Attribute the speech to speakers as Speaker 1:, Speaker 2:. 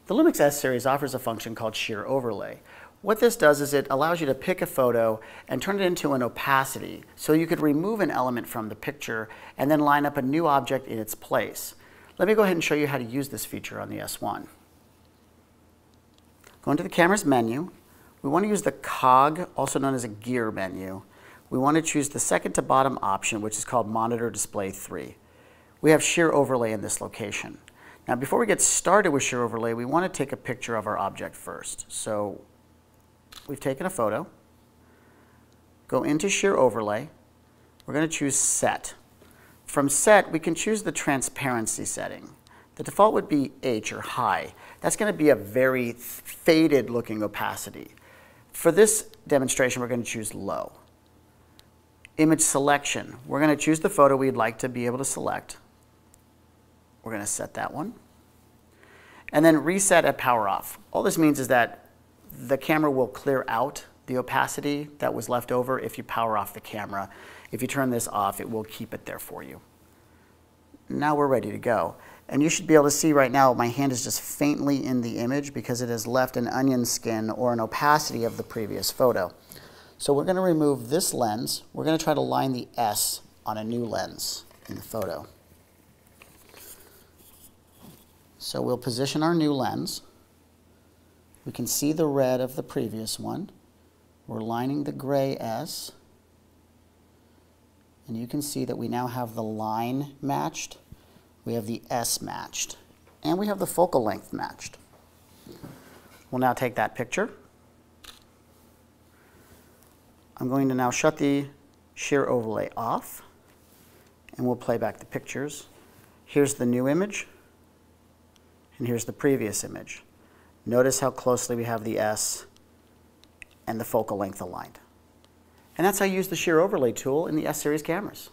Speaker 1: The Lumix S Series offers a function called shear overlay. What this does is it allows you to pick a photo and turn it into an opacity, so you could remove an element from the picture and then line up a new object in its place. Let me go ahead and show you how to use this feature on the S1. Go into the camera's menu. We want to use the cog, also known as a gear menu. We want to choose the second to bottom option, which is called Monitor Display 3. We have shear overlay in this location. Now, before we get started with shear overlay, we want to take a picture of our object first. So we've taken a photo. Go into shear overlay. We're going to choose set. From set, we can choose the transparency setting. The default would be H, or high. That's going to be a very faded looking opacity. For this demonstration, we're going to choose low. Image selection. We're going to choose the photo we'd like to be able to select. We're going to set that one. And then reset at power off. All this means is that the camera will clear out the opacity that was left over if you power off the camera. If you turn this off, it will keep it there for you. Now we're ready to go. And you should be able to see right now my hand is just faintly in the image because it has left an onion skin or an opacity of the previous photo. So we're going to remove this lens. We're going to try to line the S on a new lens in the photo. So we'll position our new lens. We can see the red of the previous one. We're lining the gray S. And you can see that we now have the line matched. We have the S matched. And we have the focal length matched. We'll now take that picture. I'm going to now shut the shear overlay off. And we'll play back the pictures. Here's the new image. And here's the previous image. Notice how closely we have the S and the focal length aligned. And that's how you use the shear overlay tool in the S Series cameras.